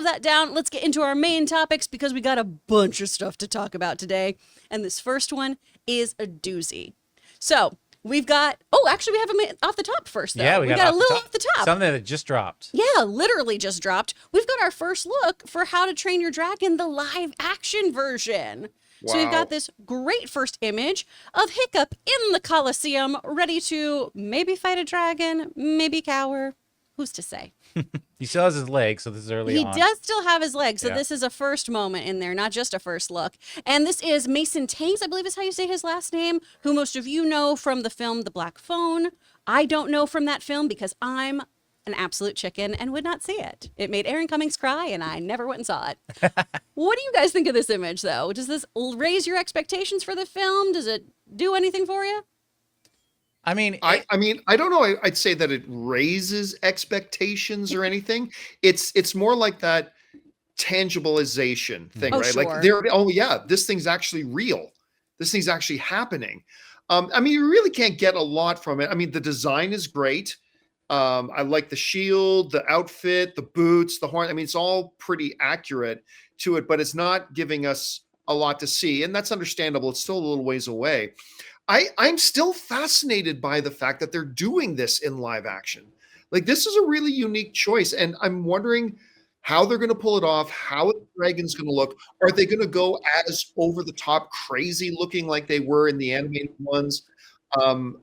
that down. Let's get into our main topics because we got a bunch of stuff to talk about today. And this first one is a doozy. So we've got, actually we have them off the top first though. Yeah, we got a little off the top. Something that just dropped. Yeah, literally just dropped. We've got our first look for How to Train Your Dragon, the live action version. Wow. So we've got this great first image of Hiccup in the Colosseum, ready to maybe fight a dragon, maybe cower. Who's to say? He still has his legs, so this is early on. He does still have his legs, so this is a first moment in there, not just a first look. And this is Mason Tanks, I believe is how you say his last name, who most of you know from the film The Black Phone. I don't know from that film because I'm an absolute chicken and would not see it. It made Aaron Cummings cry, and I never went and saw it. What do you guys think of this image, though? Does this raise your expectations for the film? Does it do anything for you? I mean, I don't know. I'd say that it raises expectations or anything. It's more like that tangibilization thing, right? Sure. Like this thing's actually real. This thing's actually happening. I mean, you really can't get a lot from it. I mean, the design is great. I like the shield, the outfit, the boots, the horn. I mean, it's all pretty accurate to it, but it's not giving us a lot to see. And that's understandable. It's still a little ways away. I'm still fascinated by the fact that they're doing this in live action. Like, this is a really unique choice. And I'm wondering how they're going to pull it off, how the dragon's going to look. Are they going to go as over the top crazy looking like they were in the animated ones?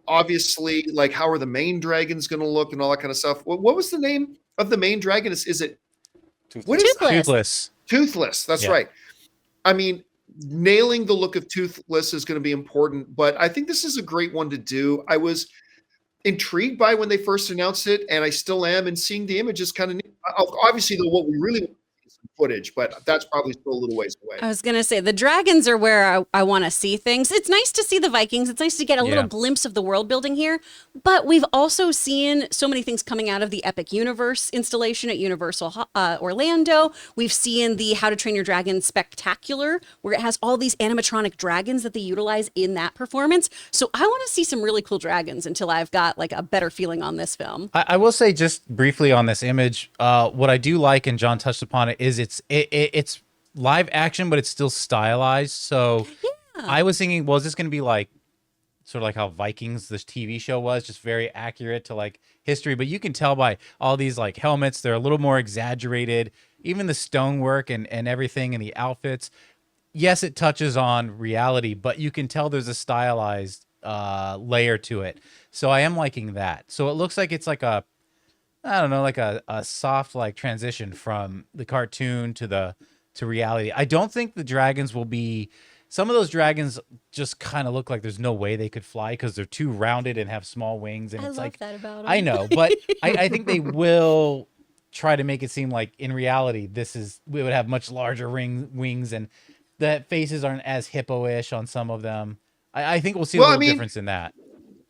Obviously, like, how are the main dragons going to look and all that kind of stuff? What was the name of the main dragon? Is it Toothless? Toothless. That's right. I mean, nailing the look of Toothless is going to be important, but I think this is a great one to do. I was intrigued by when they first announced it, and I still am, and seeing the image is kind of neat. Obviously, though, what we really want is some footage, but that's probably still a little ways away. I was going to say, the dragons are where I want to see things. It's nice to see the Vikings. It's nice to get a little glimpse of the world building here, but we've also seen so many things coming out of the Epic Universe installation at Universal Orlando. We've seen the How to Train Your Dragon Spectacular, where it has all these animatronic dragons that they utilize in that performance. So I want to see some really cool dragons until I've got like a better feeling on this film. I will say just briefly on this image, what I do like, and John touched upon it, is it's live action, but it's still stylized. So I was thinking, well, is this going to be like sort of like how Vikings, this TV show, was just very accurate to like history? But you can tell by all these like helmets, they're a little more exaggerated. Even the stonework and everything and the outfits. Yes, it touches on reality, but you can tell there's a stylized layer to it. So I am liking that. So it looks like it's like a, I don't know, like a soft like transition from the cartoon to reality. I don't think the dragons will be, some of those dragons just kind of look like there's no way they could fly because they're too rounded and have small wings. And I it's love like, that about them. I know, but I think they will try to make it seem like in reality, we would have much larger wings, and the faces aren't as hippo-ish on some of them. I think we'll see a little difference in that.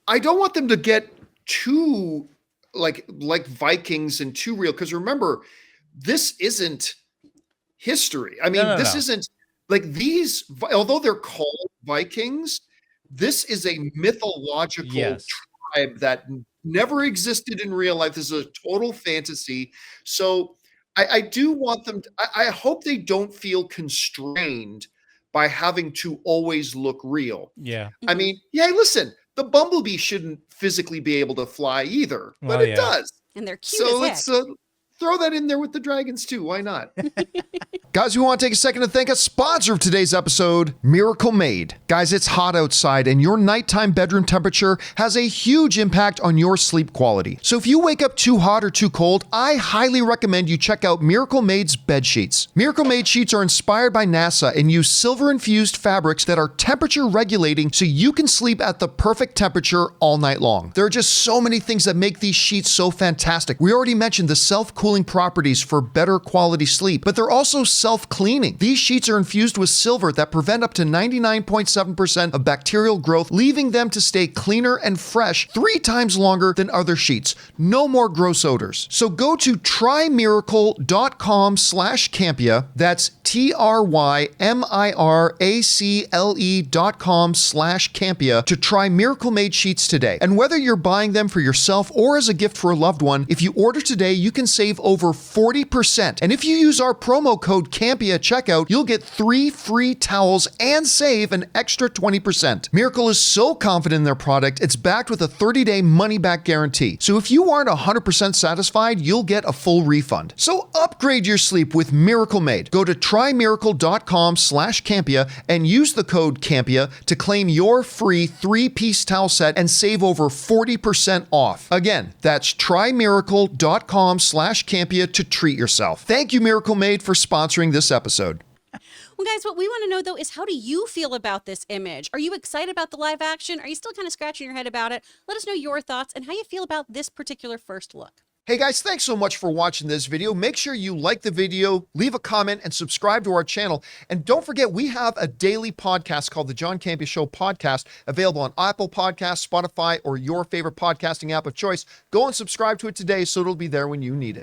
I don't want them to get too like Vikings and too real, because remember, this isn't history. I mean, this isn't like these, although they're called Vikings, this is a mythological tribe that never existed in real life. This is a total fantasy. So I do want them I hope they don't feel constrained by having to always look real. Yeah. I mean, listen, the bumblebee shouldn't physically be able to fly either, but it does. And they're cute as heck. So let's throw that in there with the dragons too. Why not? Guys, we want to take a second to thank a sponsor of today's episode, Miracle Made. Guys, it's hot outside, and your nighttime bedroom temperature has a huge impact on your sleep quality. So if you wake up too hot or too cold, I highly recommend you check out Miracle Made's bed sheets. Miracle Made sheets are inspired by NASA and use silver-infused fabrics that are temperature regulating so you can sleep at the perfect temperature all night long. There are just so many things that make these sheets so fantastic. We already mentioned the self-cooling properties for better quality sleep, but they're also self-cleaning. These sheets are infused with silver that prevent up to 99.7% of bacterial growth, leaving them to stay cleaner and fresh 3 times longer than other sheets. No more gross odors. So go to trymiracle.com/Campea. That's TRYMIRACLE.com/Campea to try Miracle Made sheets today. And whether you're buying them for yourself or as a gift for a loved one, if you order today, you can save over 40%. And if you use our promo code Campea at checkout, you'll get 3 free towels and save an extra 20%. Miracle is so confident in their product, it's backed with a 30-day money-back guarantee. So if you aren't 100% satisfied, you'll get a full refund. So upgrade your sleep with Miracle Made. Go to trymiracle.com/Campea and use the code Campea to claim your free 3-piece towel set and save over 40% off. Again, that's trymiracle.com/Campea to treat yourself. Thank you, Miracle Made, for sponsoring this episode. Well, guys, what we want to know, though, is how do you feel about this image? Are you excited about the live action? Are you still kind of scratching your head about it? Let us know your thoughts and how you feel about this particular first look. Hey guys, thanks so much for watching this video. Make sure you like the video, leave a comment, and subscribe to our channel. And don't forget, we have a daily podcast called the John Campea Show podcast, available on Apple Podcasts, Spotify, or your favorite podcasting app of choice. Go and subscribe to it today so it'll be there when you need it.